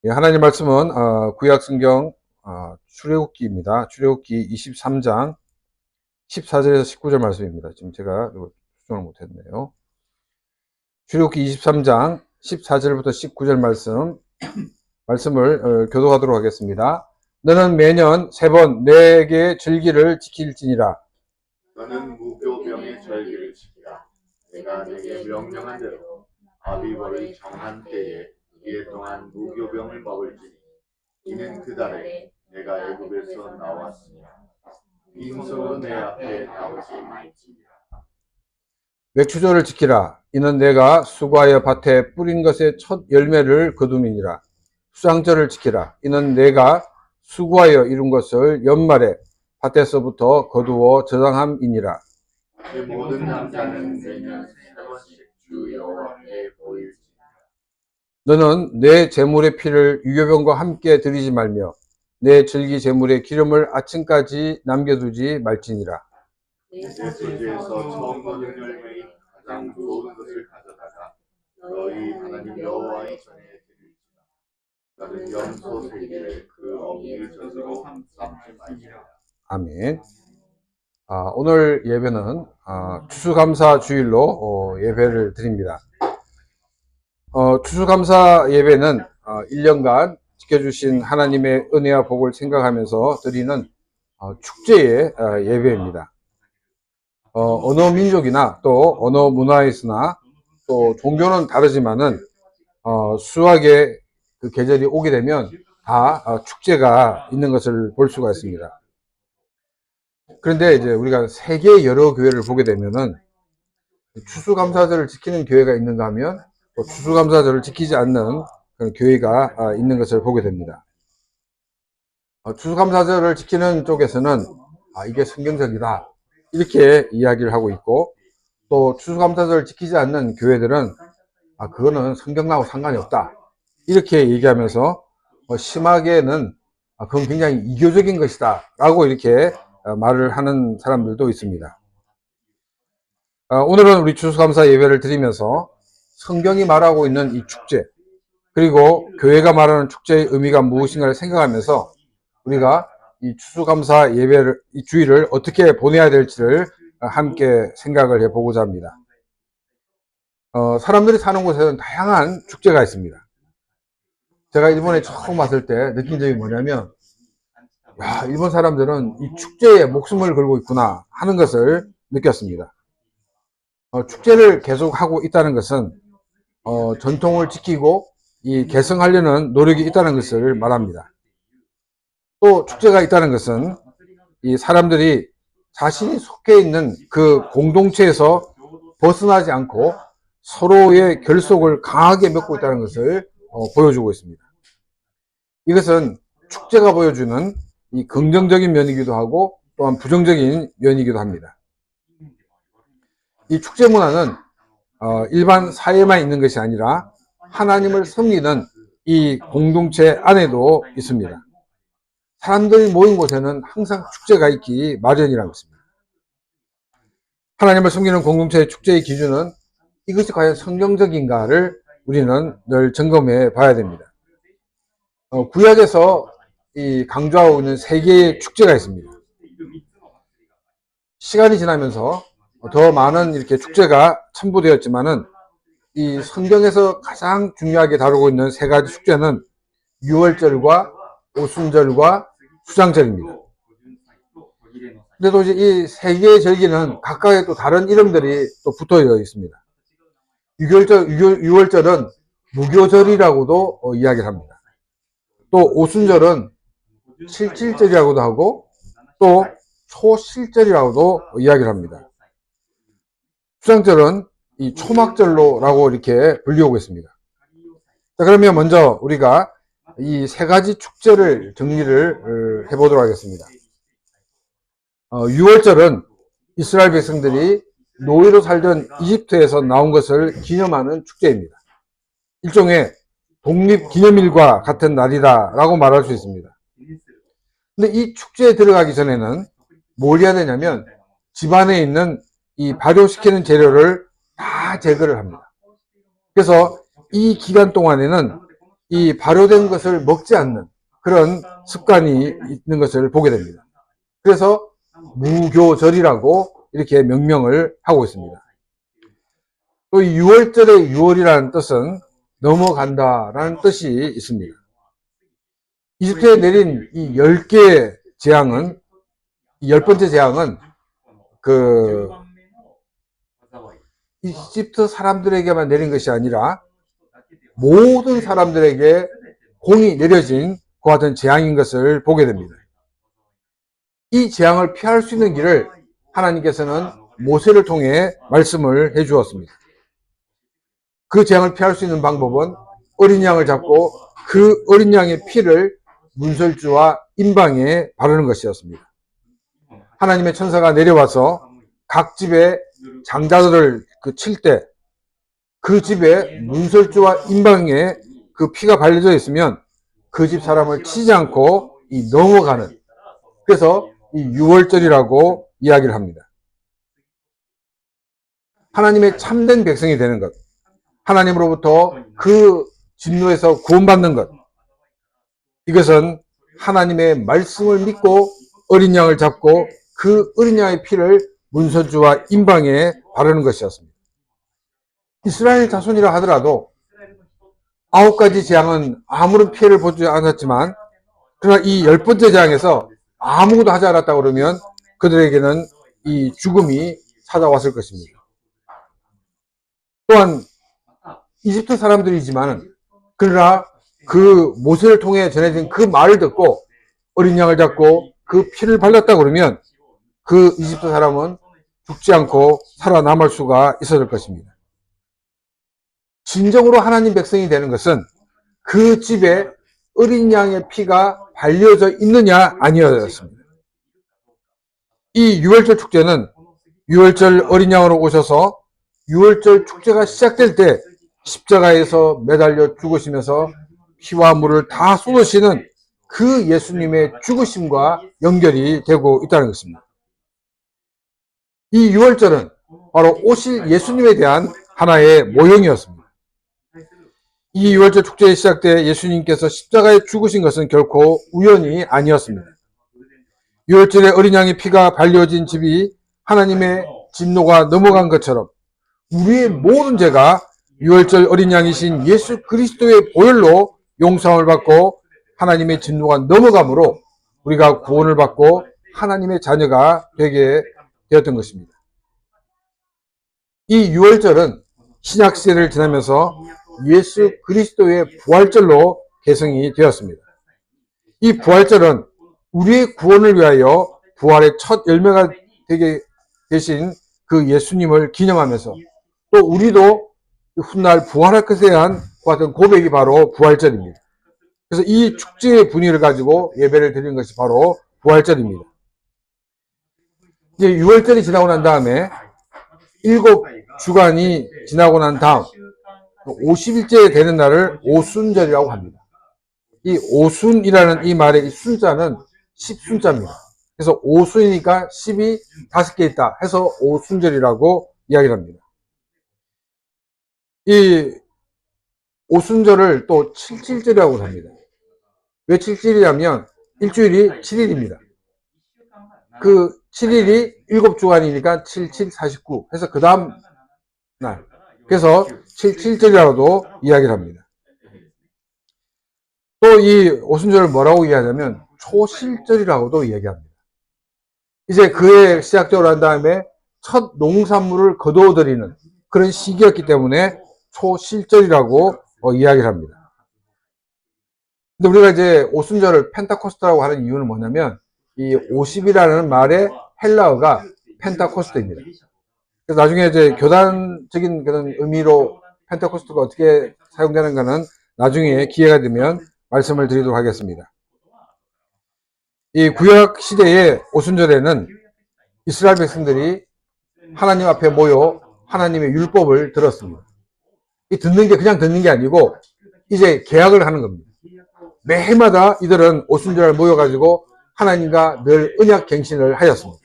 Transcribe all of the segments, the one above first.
예, 하나님 말씀은 구약성경 출애굽기입니다. 출애굽기 23장 14절에서 19절 말씀입니다. 지금 제가 이거 수정을 못했네요. 출애굽기 23장 14절부터 19절 말씀을 교독하도록 하겠습니다. 너는 매년 3번 내게 절기를 지킬지니라. 너는 무교병의 절기를 지키라. 내가 내게 명령한 대로 아비벌의 정한 때에 2해 동안 무교병을 먹을지니 이는 그 달에 내가 애굽에서 나왔으니라. 빈손으로 내 앞에 나오지 말지니라. 맥추절을 지키라. 이는 내가 수고하여 밭에 뿌린 것의 첫 열매를 거둠이니라. 수장절을 지키라. 이는 내가 수고하여 이룬 것을 연말에 밭에서부터 거두어 저장함이니라. 그 모든 남자는 매년 3번씩 주 여호와께 보일지니라. 너는 내 제물의 피를 유교병과 함께 드리지 말며 내 절기 제물의 기름을 아침까지 남겨두지 말지니라. 내 소지에서 처음 거둔 열매인 가장 좋은 것을 가져다가 너희 하나님 여호와의 전에 드릴지라. 나는 염소 3개를 그 어미를 젖으로 삼지 말지니라. 아멘. 오늘 예배는 추수감사 주일로 예배를 드립니다. 추수감사 예배는 1년간 지켜주신 하나님의 은혜와 복을 생각하면서 드리는 축제의 예배입니다. 어느 민족이나 또 어느 문화에서나 또 종교는 다르지만은 수학의 그 계절이 오게 되면 다 축제가 있는 것을 볼 수가 있습니다. 그런데 이제 우리가 세계 여러 교회를 보게 되면은 추수감사절을 지키는 교회가 있는가 하면 또 추수감사절을 지키지 않는 그런 교회가 있는 것을 보게 됩니다. 추수감사절을 지키는 쪽에서는 이게 성경적이다 이렇게 이야기를 하고 있고, 또 추수감사절을 지키지 않는 교회들은 그거는 성경하고 상관이 없다 이렇게 얘기하면서 심하게는 그건 굉장히 이교적인 것이다 라고 이렇게 말을 하는 사람들도 있습니다. 오늘은 우리 추수감사 예배를 드리면서 성경이 말하고 있는 이 축제, 그리고 교회가 말하는 축제의 의미가 무엇인가를 생각하면서 우리가 이 추수감사 예배를, 이 주일을 어떻게 보내야 될지를 함께 생각을 해보고자 합니다. 사람들이 사는 곳에는 다양한 축제가 있습니다. 제가 일본에 처음 왔을 때 느낀 점이 뭐냐면, 일본 사람들은 이 축제에 목숨을 걸고 있구나 하는 것을 느꼈습니다. 축제를 계속하고 있다는 것은 전통을 지키고 이 계승하려는 노력이 있다는 것을 말합니다. 또 축제가 있다는 것은 이 사람들이 자신이 속해 있는 그 공동체에서 벗어나지 않고 서로의 결속을 강하게 맺고 있다는 것을 보여주고 있습니다. 이것은 축제가 보여주는 이 긍정적인 면이기도 하고 또한 부정적인 면이기도 합니다. 이 축제 문화는 일반 사회만 있는 것이 아니라 하나님을 섬기는 이 공동체 안에도 있습니다. 사람들이 모인 곳에는 항상 축제가 있기 마련이라고 했습니다. 하나님을 섬기는 공동체의 축제의 기준은 이것이 과연 성경적인가를 우리는 늘 점검해 봐야 됩니다. 구약에서 이 강조하고 있는 3개의 축제가 있습니다. 시간이 지나면서 더 많은 이렇게 축제가 첨부되었지만은 이 성경에서 가장 중요하게 다루고 있는 3가지 축제는 유월절과 오순절과 수장절입니다. 근데 또 이제 이 3개의 절기는 각각의 또 다른 이름들이 또 붙어 있습니다. 유월절은 무교절이라고도 이야기를 합니다. 또 오순절은 실질절이라고도 하고 또 초실절이라고도 이야기를 합니다. 수장절은 이 초막절로라고 이렇게 불리우고 있습니다. 자, 그러면 먼저 우리가 이 3가지 축제를 정리를 해보도록 하겠습니다. 유월절은 이스라엘 백성들이 노예로 살던 이집트에서 나온 것을 기념하는 축제입니다. 일종의 독립기념일과 같은 날이다라고 말할 수 있습니다. 근데 이 축제에 들어가기 전에는 뭘 해야 되냐면 집안에 있는 이 발효시키는 재료를 다 제거를 합니다. 그래서 이 기간 동안에는 이 발효된 것을 먹지 않는 그런 습관이 있는 것을 보게 됩니다. 그래서 무교절이라고 이렇게 명명을 하고 있습니다. 또 이 6월절의 6월이라는 뜻은 넘어간다라는 뜻이 있습니다. 이집트에 내린 이 10개의 재앙은, 이 10번째 재앙은 이집트 사람들에게만 내린 것이 아니라 모든 사람들에게 공이 내려진 그와 같은 재앙인 것을 보게 됩니다. 이 재앙을 피할 수 있는 길을 하나님께서는 모세를 통해 말씀을 해 주었습니다. 그 재앙을 피할 수 있는 방법은 어린 양을 잡고 그 어린 양의 피를 문설주와 임방에 바르는 것이었습니다. 하나님의 천사가 내려와서 각 집의 장자들을 칠 때 그 집에 문설주와 임방에 그 피가 발려져 있으면 그 집 사람을 치지 않고 넘어가는, 그래서 이 6월절이라고 이야기를 합니다. 하나님의 참된 백성이 되는 것, 하나님으로부터 그 진노에서 구원받는 것, 이것은 하나님의 말씀을 믿고 어린 양을 잡고 그 어린 양의 피를 문설주와 임방에 바르는 것이었습니다. 이스라엘 자손이라 하더라도 9가지 재앙은 아무런 피해를 보지 않았지만, 그러나 이 10번째 재앙에서 아무것도 하지 않았다 그러면 그들에게는 이 죽음이 찾아왔을 것입니다. 또한 이집트 사람들이지만, 그러나 그 모세를 통해 전해진 그 말을 듣고 어린 양을 잡고 그 피를 발랐다 그러면 그 이집트 사람은 죽지 않고 살아남을 수가 있었을 것입니다. 진정으로 하나님 백성이 되는 것은 그 집에 어린 양의 피가 발려져 있느냐 아니었습니다. 이 6월절 축제는 6월절 어린 양으로 오셔서 6월절 축제가 시작될 때 십자가에서 매달려 죽으시면서 피와 물을 다 쏟으시는 그 예수님의 죽으심과 연결이 되고 있다는 것입니다. 이 6월절은 바로 오실 예수님에 대한 하나의 모형이었습니다. 이 6월절 축제의 시작 때 예수님께서 십자가에 죽으신 것은 결코 우연이 아니었습니다. 6월절에 어린 양의 피가 발려진 집이 하나님의 진노가 넘어간 것처럼 우리의 모든 죄가 6월절 어린 양이신 예수 그리스도의 보혈로 용서함을 받고 하나님의 진노가 넘어감으로 우리가 구원을 받고 하나님의 자녀가 되게 되었던 것입니다. 이 6월절은 신약시대를 지나면서 예수 그리스도의 부활절로 개성이 되었습니다. 이 부활절은 우리의 구원을 위하여 부활의 첫 열매가 되게 되신 그 예수님을 기념하면서 또 우리도 훗날 부활할 것에 대한 같은 고백이 바로 부활절입니다. 그래서 이 축제의 분위기를 가지고 예배를 드리는 것이 바로 부활절입니다. 이제 6월절이 지나고 난 다음에 7주간이 지나고 난 다음 50일째 되는 날을 오순절이라고 합니다. 이 오순이라는 이 말의 이 순자는 10순자입니다. 그래서 오순이니까 10이 5개 있다 해서 오순절이라고 이야기를 합니다. 이 오순절을 또 77절이라고 합니다. 왜 77이냐면 일주일이 7일입니다. 그 7일이 7주간이니까 7, 7, 49 해서 그 다음 날, 그래서 77절이라고도 이야기를 합니다. 또 이 오순절을 뭐라고 이야기하냐면 초실절이라고도 이야기합니다. 이제 그해 시작되고 난 다음에 첫 농산물을 거두어들이는 그런 시기였기 때문에 초실절이라고 이야기를 합니다. 근데 우리가 이제 오순절을 펜타코스트라고 하는 이유는 뭐냐면 이 50이라는 말의 헬라어가 펜타코스트입니다. 그래서 나중에 이제 교단적인 그런 의미로 펜타코스트가 어떻게 사용되는가는 나중에 기회가 되면 말씀을 드리도록 하겠습니다. 이 구약 시대의 오순절에는 이스라엘 백성들이 하나님 앞에 모여 하나님의 율법을 들었습니다. 이 듣는 게 그냥 듣는 게 아니고 이제 계약을 하는 겁니다. 매해마다 이들은 오순절을 모여가지고 하나님과 늘 언약 갱신을 하였습니다.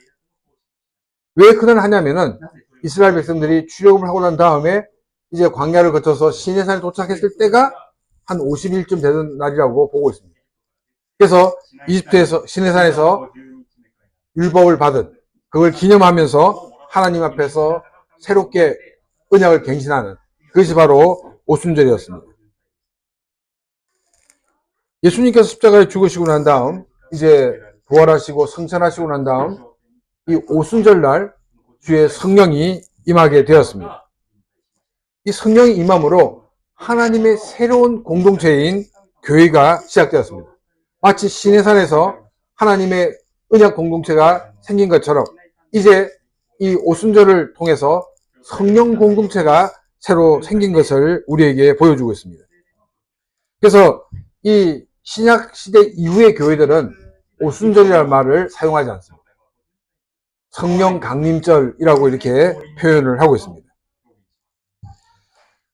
왜 그런 하냐면은 이스라엘 백성들이 출애굽을 하고 난 다음에 이제 광야를 거쳐서 시내산에 도착했을 때가 한 50일쯤 되는 날이라고 보고 있습니다. 그래서 이집트에서 시내산에서 율법을 받은 그걸 기념하면서 하나님 앞에서 새롭게 언약을 갱신하는 그것이 바로 오순절이었습니다. 예수님께서 십자가에 죽으시고 난 다음 이제 부활하시고 승천하시고 난 다음 이 오순절날 주의 성령이 임하게 되었습니다. 이 성령이 임함으로 하나님의 새로운 공동체인 교회가 시작되었습니다. 마치 시내산에서 하나님의 언약 공동체가 생긴 것처럼 이제 이 오순절을 통해서 성령 공동체가 새로 생긴 것을 우리에게 보여주고 있습니다. 그래서 이 신약 시대 이후의 교회들은 오순절이라는 말을 사용하지 않습니다. 성령 강림절이라고 이렇게 표현을 하고 있습니다.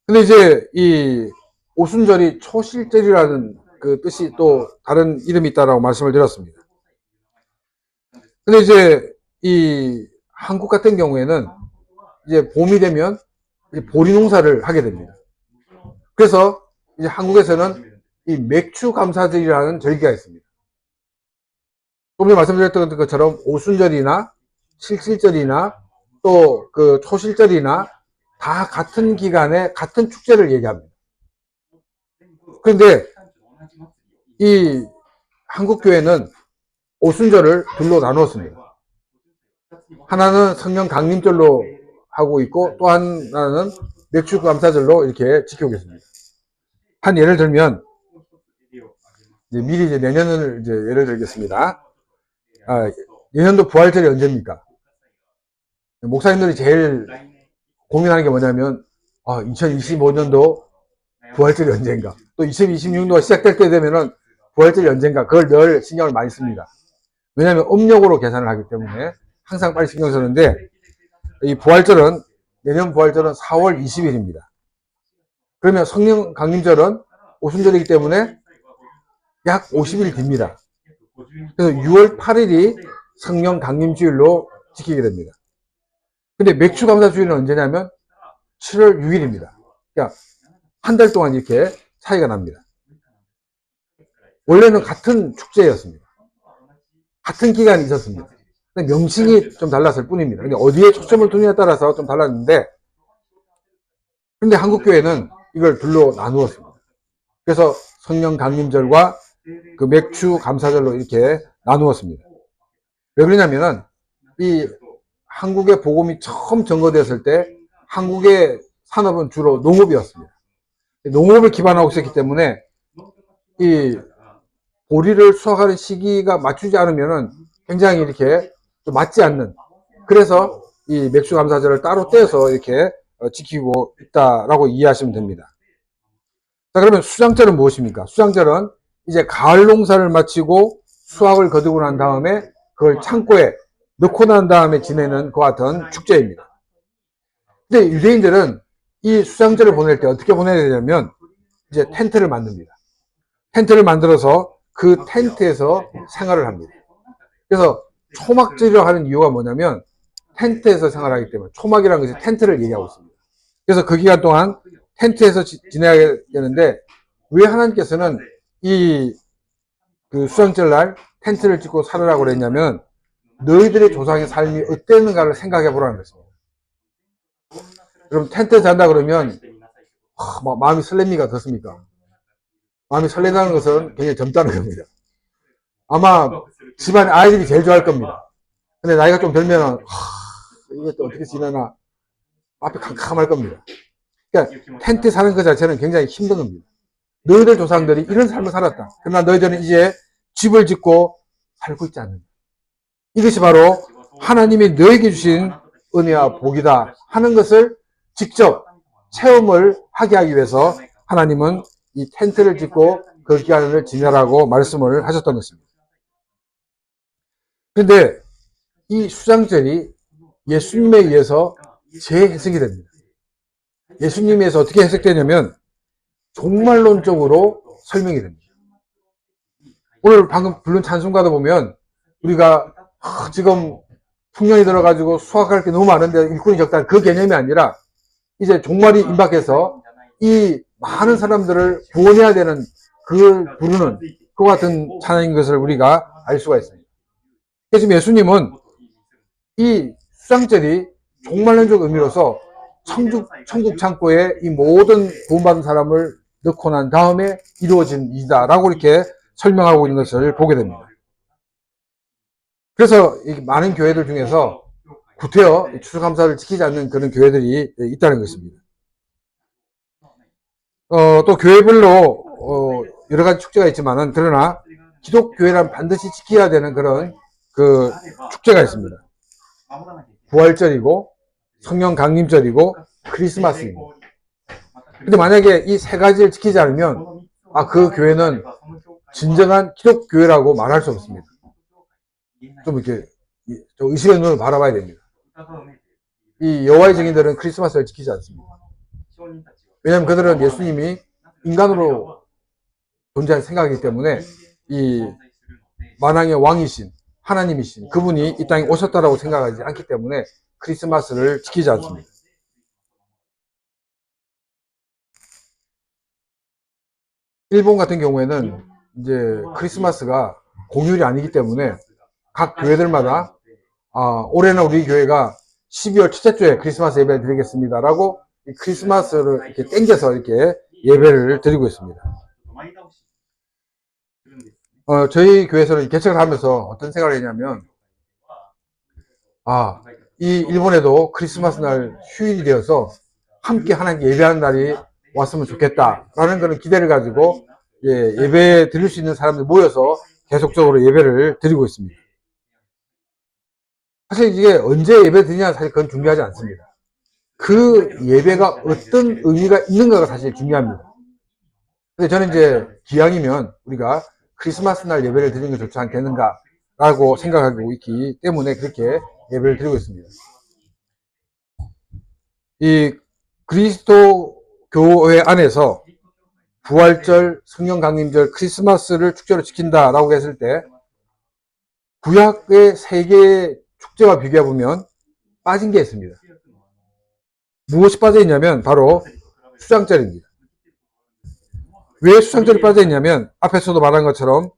근데 이제 이 오순절이 초실절이라는 그 뜻이 또 다른 이름이 있다라고 말씀을 드렸습니다. 근데 이제 이 한국 같은 경우에는 이제 봄이 되면 이제 보리 농사를 하게 됩니다. 그래서 이제 한국에서는 이 맥추 감사절이라는 절기가 있습니다. 조금 전에 말씀드렸던 것처럼 오순절이나 칠칠절이나 또 그 초실절이나 다 같은 기간에 같은 축제를 얘기합니다. 그런데 이 한국 교회는 오순절을 둘로 나누었습니다. 하나는 성령 강림절로 하고 있고 또 하나는 맥주 감사절로 이렇게 지키고 있습니다. 한 예를 들면 이제 미리 이제 내년을 이제 예를 들겠습니다. 내년도 부활절이 언제입니까? 목사님들이 제일 고민하는 게 뭐냐면 2025년도 부활절이 언제인가? 또 2026년도가 시작될 때 되면은 부활절이 언제인가? 그걸 늘 신경을 많이 씁니다. 왜냐하면 음력으로 계산을 하기 때문에 항상 빨리 신경 쓰는데 이 부활절은 내년 부활절은 4월 20일입니다. 그러면 성령 강림절은 오순절이기 때문에 약 50일 뒤입니다. 그래서 6월 8일이 성령 강림주일로 지키게 됩니다. 근데 맥주 감사주일은 언제냐면 7월 6일입니다. 그러니까 한 달 동안 이렇게 차이가 납니다. 원래는 같은 축제였습니다. 같은 기간이 있었습니다. 근데 명칭이 좀 달랐을 뿐입니다. 근데 어디에 초점을 두느냐에 따라서 좀 달랐는데, 근데 한국교회는 이걸 둘로 나누었습니다. 그래서 성령 강림절과 그 맥주 감사절로 이렇게 나누었습니다. 왜 그러냐면은 이 한국의 복음이 처음 전거되었을 때 한국의 산업은 주로 농업이었습니다. 농업을 기반하고 있었기 때문에 이 보리를 수확하는 시기가 맞추지 않으면은 굉장히 이렇게 좀 맞지 않는, 그래서 이 맥주 감사절을 따로 떼서 이렇게 지키고 있다라고 이해하시면 됩니다. 자, 그러면 수장절은 무엇입니까? 수장절은 이제 가을 농사를 마치고 수확을 거두고 난 다음에 그걸 창고에 넣고 난 다음에 지내는 그와 같은 축제입니다. 근데 유대인들은 이 수장절을 보낼 때 어떻게 보내야 되냐면 이제 텐트를 만듭니다. 텐트를 만들어서 그 텐트에서 생활을 합니다. 그래서 초막절이라고 하는 이유가 뭐냐면 텐트에서 생활하기 때문에, 초막이라는 것이 텐트를 얘기하고 있습니다. 그래서 그 기간 동안 텐트에서 지내야 되는데, 왜 하나님께서는 이 그 수장절 날 텐트를 짓고 살으라고 그랬냐면 너희들의 조상의 삶이 어땠는가를 생각해 보라는 것입니다. 그럼 텐트에 잔다 그러면 막 마음이 설렙니까? 어떻습니까? 마음이 설레다는 것은 굉장히 젊다는 겁니다. 아마 집안의 아이들이 제일 좋아할 겁니다. 근데 나이가 좀 들면은 이게 또 어떻게 지내나 앞이 캄캄할 겁니다. 그러니까 텐트 사는 것 자체는 굉장히 힘든 겁니다. 너희들 조상들이 이런 삶을 살았다. 그러나 너희들은 이제 집을 짓고 살고 있지 않는다. 이것이 바로 하나님이 너에게 주신 은혜와 복이다 하는 것을 직접 체험을 하게 하기 위해서 하나님은 이 텐트를 짓고 그 기간을 지내라고 말씀을 하셨던 것입니다. 그런데 이 수장절이 예수님에 의해서 재해석이 됩니다. 예수님에 의해서 어떻게 해석되냐면 종말론적으로 설명이 됩니다. 오늘 방금 부른 찬송가도 보면 우리가 지금 풍년이 들어가지고 수확할 게 너무 많은데 일꾼이 적다, 그 개념이 아니라 이제 종말이 임박해서 이 많은 사람들을 구원해야 되는 그걸 부르는 그와 같은 찬양인 것을 우리가 알 수가 있습니다. 그래서 예수님은 이 수장절이 종말론적 의미로서 천국 창고에 이 모든 구원받은 사람을 넣고 난 다음에 이루어진 일이다라고 이렇게 설명하고 있는 것을 보게 됩니다. 그래서 이 많은 교회들 중에서 구태여 추수감사를 지키지 않는 그런 교회들이 있다는 것입니다. 또 교회별로 여러 가지 축제가 있지만은 그러나 기독교회란 반드시 지켜야 되는 그런 그 축제가 있습니다. 부활절이고 성령 강림절이고 크리스마스입니다. 근데 만약에 이 세 가지를 지키지 않으면 그 교회는 진정한 기독교회라고 말할 수 없습니다. 좀 이렇게 좀 의식의 눈으로 바라봐야 됩니다. 이 여호와의 증인들은 크리스마스를 지키지 않습니다. 왜냐하면 그들은 예수님이 인간으로 존재할 생각이기 때문에 이 만왕의 왕이신 하나님이신 그분이 이 땅에 오셨다라고 생각하지 않기 때문에 크리스마스를 지키지 않습니다. 일본 같은 경우에는 이제 크리스마스가 공휴일이 아니기 때문에 각 교회들마다 올해는 우리 교회가 12월 첫째 주에 크리스마스 예배를 드리겠습니다라고 이 크리스마스를 이렇게 땡겨서 이렇게 예배를 드리고 있습니다. 저희 교회에서는 개척을 하면서 어떤 생각을 했냐면 이 일본에도 크리스마스 날 휴일이 되어서 함께 하나님께 예배하는 날이 왔으면 좋겠다라는 그런 기대를 가지고 예배 드릴 수 있는 사람들 모여서 계속적으로 예배를 드리고 있습니다. 사실 이게 언제 예배 드리냐 사실 그건 중요하지 않습니다. 그 예배가 어떤 의미가 있는가가 사실 중요합니다. 근데 저는 이제 기왕이면 우리가 크리스마스 날 예배를 드리는 게 좋지 않겠는가라고 생각하고 있기 때문에 그렇게 예배를 드리고 있습니다. 이 그리스도 교회 안에서 부활절, 성령 강림절, 크리스마스를 축제로 지킨다라고 했을 때 구약의 세 개의 축제와 비교해보면 빠진 게 있습니다. 무엇이 빠져 있냐면 바로 수장절입니다. 왜 수장절이 빠져 있냐면 앞에서도 말한 것처럼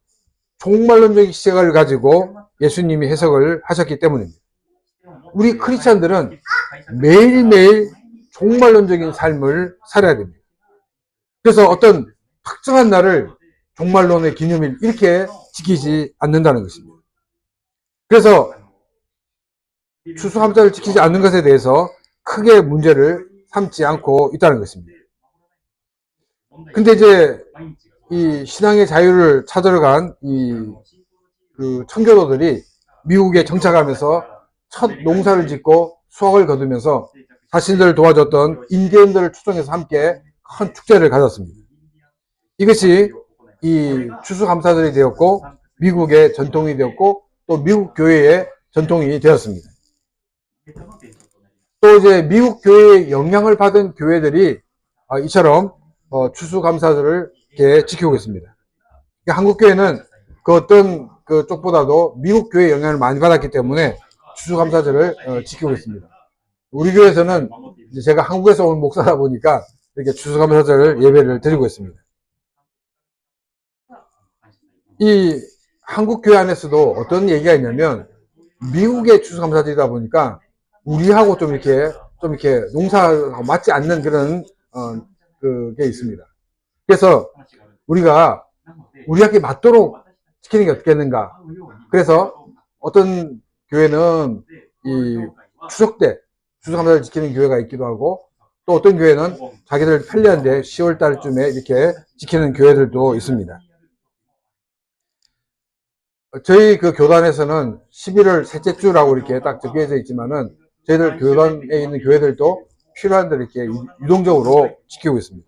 종말론적인 시각을 가지고 예수님이 해석을 하셨기 때문입니다. 우리 크리스찬들은 매일매일 종말론적인 삶을 살아야 됩니다. 그래서 어떤 특정한 날을 종말론의 기념일 이렇게 지키지 않는다는 것입니다. 그래서 추수감사를 지키지 않는 것에 대해서 크게 문제를 삼지 않고 있다는 것입니다. 근데 이제 이 신앙의 자유를 찾으러 간 그 청교도들이 미국에 정착하면서 첫 농사를 짓고 수확을 거두면서 자신들을 도와줬던 인디언들을 초청해서 함께 큰 축제를 가졌습니다. 이것이 이 추수감사절이 되었고 미국의 전통이 되었고 또 미국 교회의 전통이 되었습니다. 또 이제 미국 교회의 영향을 받은 교회들이 이처럼 추수감사절을 이렇게 지키고 있습니다. 한국 교회는 그 어떤 그쪽보다도 미국 교회의 영향을 많이 받았기 때문에 추수감사절을 지키고 있습니다. 우리 교회에서는 이제 제가 한국에서 온 목사다 보니까 이렇게 추수감사절 예배를 드리고 있습니다. 이 한국 교회 안에서도 어떤 얘기가 있냐면 미국의 추수감사절이다 보니까 우리하고 좀 이렇게 농사하고 맞지 않는 그런 그게 있습니다. 그래서 우리가 우리에게 맞도록 지키는 게 어떻겠는가. 그래서 어떤 교회는 이 추석 때 추수감사절 지키는 교회가 있기도 하고 또 어떤 교회는 자기들 편리한데 10월 달쯤에 이렇게 지키는 교회들도 있습니다. 저희 그 교단에서는 11월 셋째 주라고 이렇게 딱 적혀져 있지만은 저희들 교단에 있는 교회들도 필요한 대로 이렇게 유동적으로 지키고 있습니다.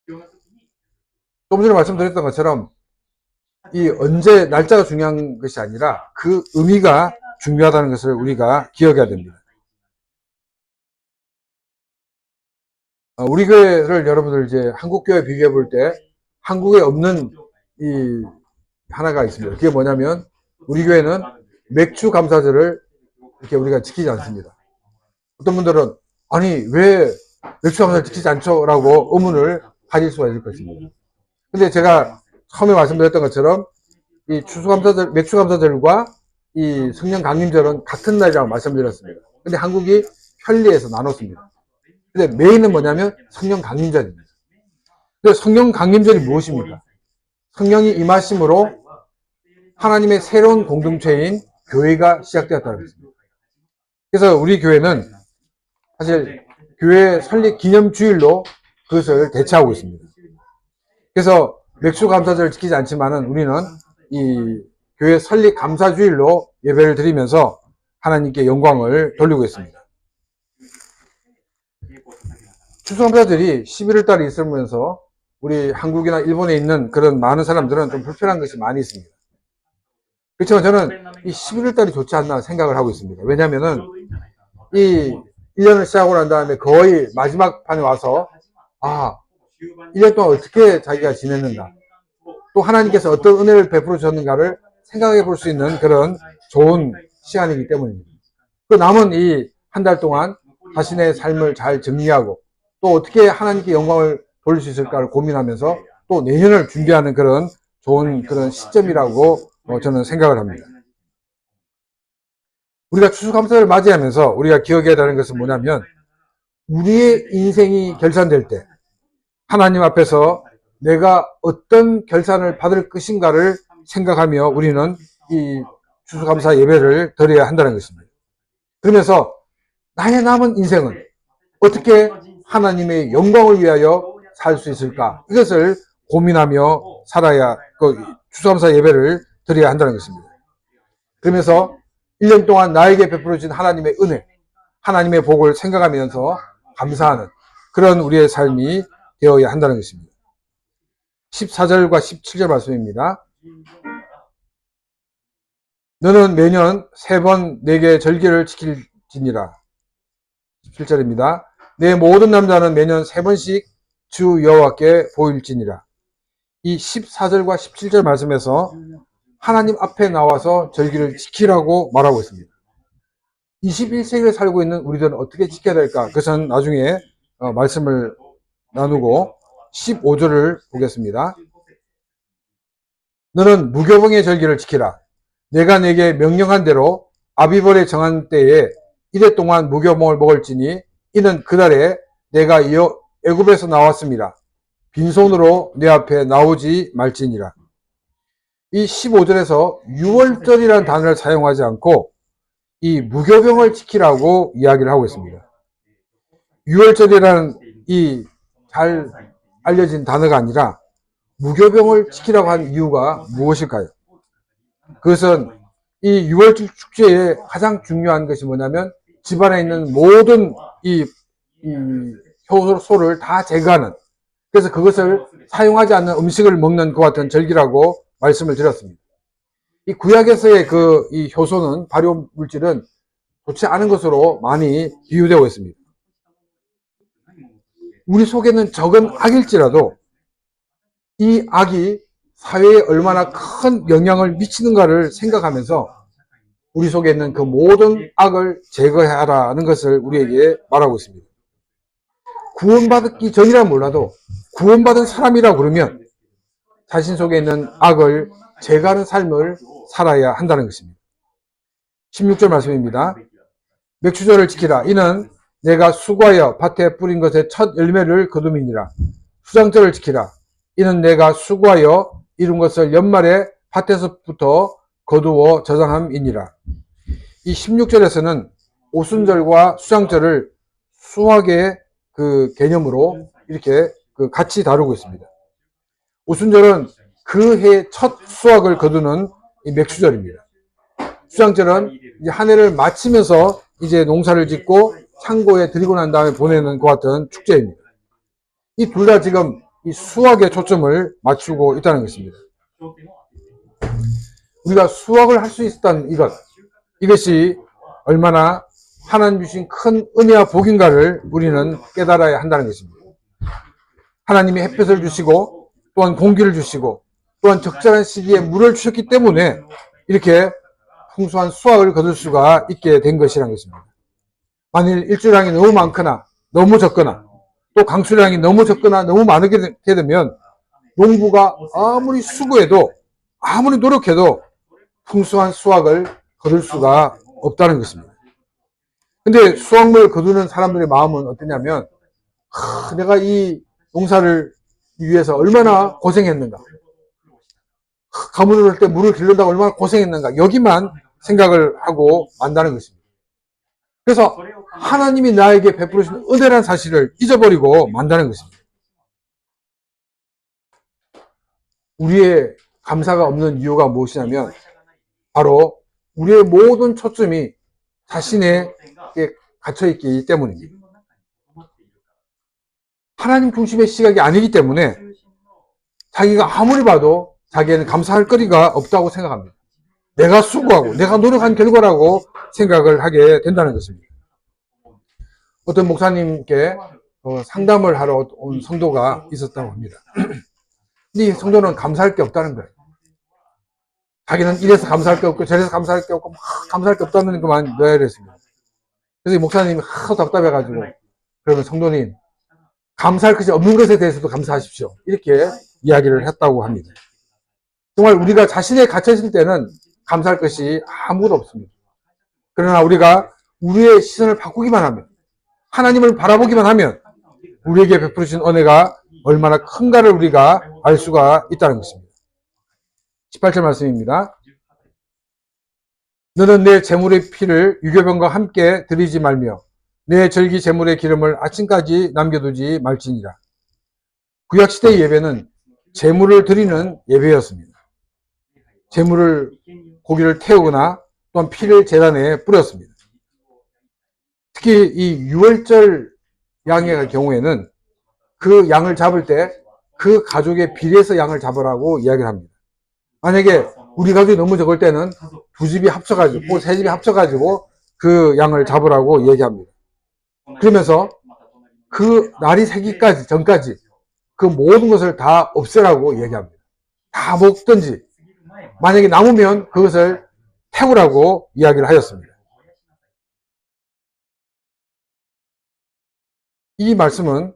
좀 전에 말씀드렸던 것처럼 이 언제 날짜가 중요한 것이 아니라 그 의미가 중요하다는 것을 우리가 기억해야 됩니다. 우리 교회를 여러분들 이제 한국 교회 비교해 볼 때 한국에 없는 이 하나가 있습니다. 그게 뭐냐면 우리 교회는 맥주 감사절을 이렇게 우리가 지키지 않습니다. 어떤 분들은 아니 왜 맥추감사를 지키지 않죠라고 의문을 가질 수가 있을 것입니다. 근데 제가 처음에 말씀드렸던 것처럼 이 추수감사절, 맥추감사절과 이 성령강림절은 같은 날이라고 말씀드렸습니다. 근데 한국이 편리해서 나눴습니다. 근데 메인은 뭐냐면 성령강림절입니다. 근데 성령강림절이 무엇입니까? 성령이 임하심으로 하나님의 새로운 공동체인 교회가 시작되었다는 것입니다. 그래서 우리 교회는 사실 교회 설립 기념주일로 그것을 대체하고 있습니다. 그래서 맥추감사절을 지키지 않지만은 우리는 이 교회 설립 감사주일로 예배를 드리면서 하나님께 영광을 돌리고 있습니다. 추수감사절이 11월 달에 있으면서 우리 한국이나 일본에 있는 그런 많은 사람들은 좀 불편한 것이 많이 있습니다. 그렇지만 저는 이 11월 달이 좋지 않나 생각을 하고 있습니다. 왜냐면은 이 1년을 시작하고 난 다음에 거의 마지막 판에 와서 1년 동안 어떻게 자기가 지냈는가, 또 하나님께서 어떤 은혜를 베풀어 주셨는가를 생각해 볼 수 있는 그런 좋은 시간이기 때문입니다. 그 남은 이 한 달 동안 자신의 삶을 잘 정리하고 또 어떻게 하나님께 영광을 돌릴 수 있을까를 고민하면서 또 내년을 준비하는 그런 좋은 그런 시점이라고 저는 생각을 합니다. 우리가 추수감사를 맞이하면서 우리가 기억해야 되는 것은 뭐냐면 우리의 인생이 결산될 때 하나님 앞에서 내가 어떤 결산을 받을 것인가를 생각하며 우리는 이 추수감사 예배를 드려야 한다는 것입니다. 그러면서 나의 남은 인생은 어떻게 하나님의 영광을 위하여 살 수 있을까? 이것을 고민하며 살아야 추수감사 예배를 드려야 한다는 것입니다. 그러면서 1년 동안 나에게 베풀어진 하나님의 은혜, 하나님의 복을 생각하면서 감사하는 그런 우리의 삶이 되어야 한다는 것입니다. 14절과 17절 말씀입니다. 너는 매년 3번 내게 절기를 지킬지니라. 17절입니다. 내 모든 남자는 매년 3번씩 주 여호와께 보일지니라. 이 14절과 17절 말씀에서 하나님 앞에 나와서 절기를 지키라고 말하고 있습니다. 21세기를 살고 있는 우리들은 어떻게 지켜야 될까? 그것은 나중에 말씀을 나누고 15절을 보겠습니다. 너는 무교병의 절기를 지키라. 내가 내게 명령한 대로 아비벌에 정한 때에 이래 동안 무교병을 먹을지니 이는 그날에 내가 애굽에서 나왔습니다. 빈손으로 내 앞에 나오지 말지니라. 이 15절에서 6월절이라는 단어를 사용하지 않고 이 무교병을 지키라고 이야기를 하고 있습니다. 6월절이라는 이 잘 알려진 단어가 아니라 무교병을 지키라고 한 이유가 무엇일까요? 그것은 이 6월절 축제의 가장 중요한 것이 뭐냐면 집안에 있는 모든 이 효소를 다 제거하는, 그래서 그것을 사용하지 않는 음식을 먹는 것 같은 절기라고 말씀을 드렸습니다. 이 구약에서의 이 효소는, 발효 물질은 좋지 않은 것으로 많이 비유되고 있습니다. 우리 속에는 적은 악일지라도 이 악이 사회에 얼마나 큰 영향을 미치는가를 생각하면서 우리 속에 있는 그 모든 악을 제거하라는 것을 우리에게 말하고 있습니다. 구원받기 전이라 몰라도 구원받은 사람이라 그러면 자신 속에 있는 악을 제거하는 삶을 살아야 한다는 것입니다. 16절 말씀입니다. 맥추절을 지키라. 이는 내가 수고하여 밭에 뿌린 것의 첫 열매를 거둠이니라. 수장절을 지키라. 이는 내가 수고하여 이룬 것을 연말에 밭에서부터 거두어 저장함이니라. 이 16절에서는 오순절과 수장절을 수학의 그 개념으로 이렇게 같이 다루고 있습니다. 오순절은 그 해 첫 수확을 거두는 이 맥추절입니다. 수장절은 이제 한 해를 마치면서 이제 농사를 짓고 창고에 들이고 난 다음에 보내는 것 같은 축제입니다. 이 둘 다 지금 이 수확에 초점을 맞추고 있다는 것입니다. 우리가 수확을 할 수 있었다는 이것이 얼마나 하나님 주신 큰 은혜와 복인가를 우리는 깨달아야 한다는 것입니다. 하나님이 햇볕을 주시고 또한 공기를 주시고 또한 적절한 시기에 물을 주셨기 때문에 이렇게 풍성한 수확을 거둘 수가 있게 된 것이라는 것입니다. 만일 일주일 양이 너무 많거나 너무 적거나 또 강수량이 너무 적거나 너무 많게 되면 농부가 아무리 수고해도 아무리 노력해도 풍성한 수확을 거둘 수가 없다는 것입니다. 근데 수확물을 거두는 사람들의 마음은 어떠냐면 내가 이 농사를 위해서 얼마나 고생했는가, 가물을 할 때 물을 길른다고 얼마나 고생했는가, 여기만 생각을 하고 만다는 것입니다. 그래서 하나님이 나에게 베풀으신 은혜라는 사실을 잊어버리고 만다는 것입니다. 우리의 감사가 없는 이유가 무엇이냐면 바로 우리의 모든 초점이 자신에게 갇혀있기 때문입니다. 하나님 중심의 시각이 아니기 때문에 자기가 아무리 봐도 자기에는 감사할 거리가 없다고 생각합니다. 내가 수고하고 내가 노력한 결과라고 생각을 하게 된다는 것입니다. 어떤 목사님께 상담을 하러 온 성도가 있었다고 합니다. 근데 이 성도는 감사할 게 없다는 거예요. 자기는 이래서 감사할 게 없고 저래서 감사할 게 없고 막 감사할 게 없다는 것만 넣어야 됐습니다. 그래서 이 목사님이 하도 답답해가지고 그러면 성도님 감사할 것이 없는 것에 대해서도 감사하십시오. 이렇게 이야기를 했다고 합니다. 정말 우리가 자신에 갇혀있을 때는 감사할 것이 아무것도 없습니다. 그러나 우리가 우리의 시선을 바꾸기만 하면 하나님을 바라보기만 하면 우리에게 베푸신 은혜가 얼마나 큰가를 우리가 알 수가 있다는 것입니다. 18절 말씀입니다. 너는 내 제물의 피를 유교병과 함께 드리지 말며 내 절기 제물의 기름을 아침까지 남겨두지 말지니라. 구약시대의 예배는 제물을 드리는 예배였습니다. 제물을 고기를 태우거나 또한 피를 제단에 뿌렸습니다. 특히 이 유월절 양의 경우에는 그 양을 잡을 때 그 가족의 비례해서 양을 잡으라고 이야기를 합니다. 만약에 우리 가족이 너무 적을 때는 두 집이 합쳐가지고 세 집이 합쳐가지고 그 양을 잡으라고 얘기합니다. 그러면서 그 날이 새기까지 전까지 그 모든 것을 다 없애라고 얘기합니다. 다 먹든지 만약에 남으면 그것을 태우라고 이야기를 하였습니다. 이 말씀은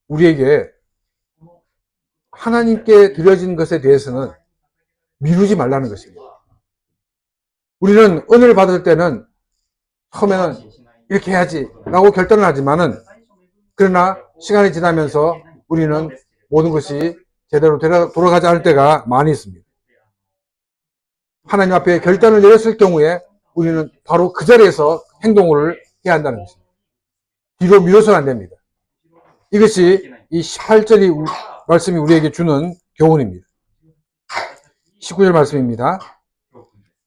우리에게 하나님께 드려진 것에 대해서는 미루지 말라는 것입니다. 우리는 은혜를 받을 때는 처음에는 이렇게 해야지 라고 결단을 하지만은 그러나 시간이 지나면서 우리는 모든 것이 제대로 돌아가지 않을 때가 많이 있습니다. 하나님 앞에 결단을 내렸을 경우에 우리는 바로 그 자리에서 행동을 해야 한다는 것입니다. 뒤로 미뤄서는 안 됩니다. 이것이 이 18절이 말씀이 우리에게 주는 교훈입니다. 19절 말씀입니다.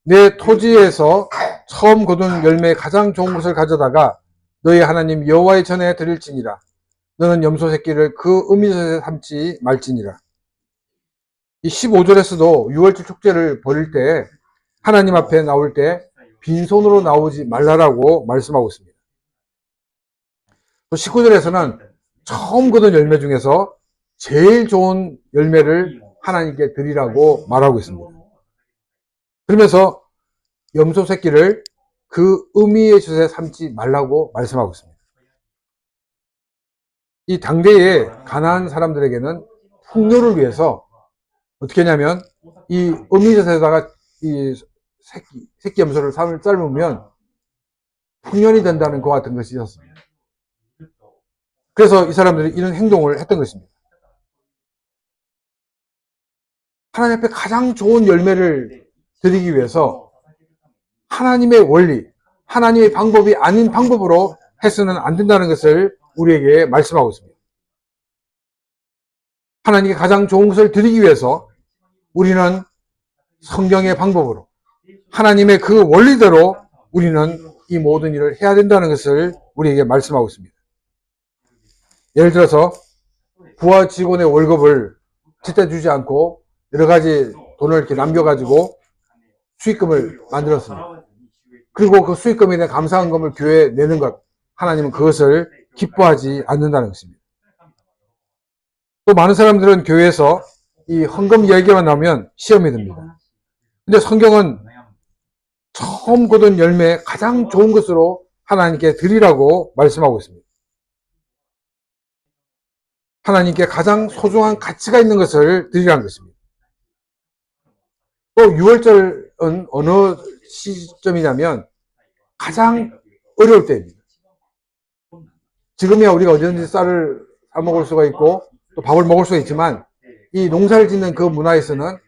내 토지에서 처음 거둔 열매의 가장 좋은 것을 가져다가 너희 하나님 여호와의 전에 드릴지니라. 너는 염소 새끼를 그 음미젖에 삼지 말지니라. 이 15절에서도 유월절 축제를 벌일 때 하나님 앞에 나올 때 빈손으로 나오지 말라라고 말씀하고 있습니다. 또 19절에서는 처음 거둔 열매 중에서 제일 좋은 열매를 하나님께 드리라고 말하고 있습니다. 그러면서 염소 새끼를 그 어미의 젖에 삼지 말라고 말씀하고 있습니다. 이 당대의 가나안 사람들에게는 풍요를 위해서 어떻게 하냐면 이 어미젖에다가 이 새끼 염소를 삶으면 풍년이 된다는 것 같은 것이 있었습니다. 그래서 이 사람들이 이런 행동을 했던 것입니다. 하나님 앞에 가장 좋은 열매를 드리기 위해서 하나님의 원리, 하나님의 방법이 아닌 방법으로 해서는 안 된다는 것을 우리에게 말씀하고 있습니다. 하나님께 가장 좋은 것을 드리기 위해서 우리는 성경의 방법으로 하나님의 그 원리대로 우리는 이 모든 일을 해야 된다는 것을 우리에게 말씀하고 있습니다. 예를 들어서 부하 직원의 월급을 제때 주지 않고 여러 가지 돈을 이렇게 남겨가지고 수익금을 만들었습니다. 그리고 그 수익금에 대한 감사헌금을 교회에 내는 것, 하나님은 그것을 기뻐하지 않는다는 것입니다. 또 많은 사람들은 교회에서 이 헌금 이야기만 나오면 시험이 듭니다. 근데 성경은 처음 거둔 열매 가장 좋은 것으로 하나님께 드리라고 말씀하고 있습니다. 하나님께 가장 소중한 가치가 있는 것을 드리라는 것입니다. 또 6월절은 어느 시점이냐면 가장 어려울 때입니다. 지금이야 우리가 언제든지 쌀을 사 먹을 수가 있고 또 밥을 먹을 수가 있지만 이 농사를 짓는 그 문화에서는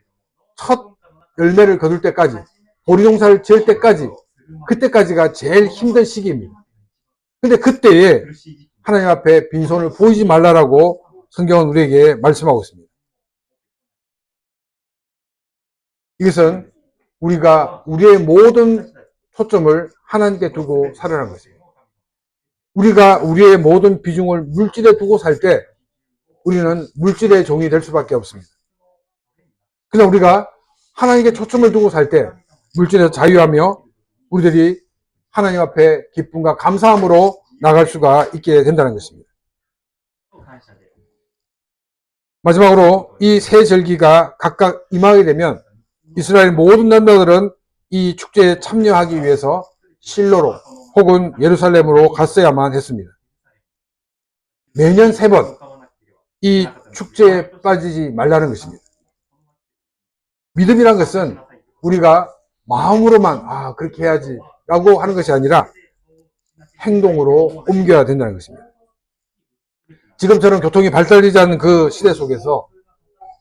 첫 열매를 거둘 때까지, 보리 농사를 지을 때까지, 그때까지가 제일 힘든 시기입니다. 근데 그때에 하나님 앞에 빈손을 보이지 말라라고 성경은 우리에게 말씀하고 있습니다. 이것은 우리가 우리의 모든 초점을 하나님께 두고 살아가는 것입니다. 우리가 우리의 모든 비중을 물질에 두고 살 때 우리는 물질의 종이 될 수밖에 없습니다. 그냥 우리가 하나님께 초점을 두고 살 때 물질에서 자유하며 우리들이 하나님 앞에 기쁨과 감사함으로 나갈 수가 있게 된다는 것입니다. 마지막으로 이 세 절기가 각각 임하게 되면 이스라엘 모든 남자들은 이 축제에 참여하기 위해서 실로로 혹은 예루살렘으로 갔어야만 했습니다. 매년 3번 이 축제에 빠지지 말라는 것입니다. 믿음이란 것은 우리가 마음으로만 그렇게 해야지 라고 하는 것이 아니라 행동으로 옮겨야 된다는 것입니다. 지금처럼 교통이 발달되지 않는 그 시대 속에서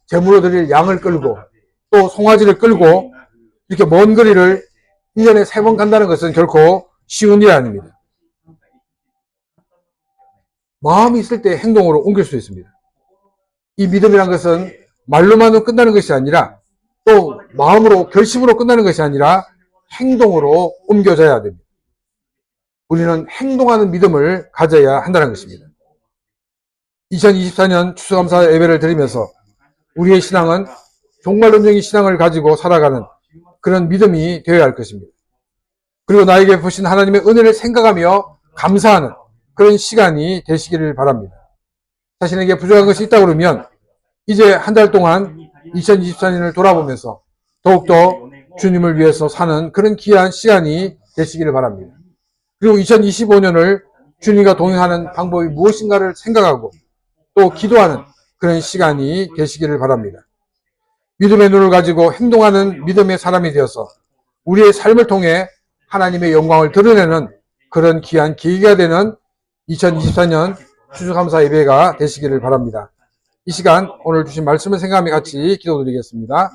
제물로 드릴 양을 끌고 또 송아지를 끌고 이렇게 먼 거리를 1년에 3번 간다는 것은 결코 쉬운 일이 아닙니다. 마음이 있을 때 행동으로 옮길 수 있습니다. 이 믿음이란 것은 말로만은 끝나는 것이 아니라 또 마음으로 결심으로 끝나는 것이 아니라 행동으로 옮겨져야 됩니다. 우리는 행동하는 믿음을 가져야 한다는 것입니다. 2024년 추수감사 예배를 드리면서 우리의 신앙은 종말론적인 신앙을 가지고 살아가는 그런 믿음이 되어야 할 것입니다. 그리고 나에게 보신 하나님의 은혜를 생각하며 감사하는 그런 시간이 되시기를 바랍니다. 자신에게 부족한 것이 있다 그러면 이제 한 달 동안 2024년을 돌아보면서 더욱더 주님을 위해서 사는 그런 귀한 시간이 되시기를 바랍니다. 그리고 2025년을 주님과 동행하는 방법이 무엇인가를 생각하고 또 기도하는 그런 시간이 되시기를 바랍니다. 믿음의 눈을 가지고 행동하는 믿음의 사람이 되어서 우리의 삶을 통해 하나님의 영광을 드러내는 그런 귀한 계기가 되는 2024년 추수감사 예배가 되시기를 바랍니다. 이 시간 오늘 주신 말씀을 생각하며 같이 기도드리겠습니다.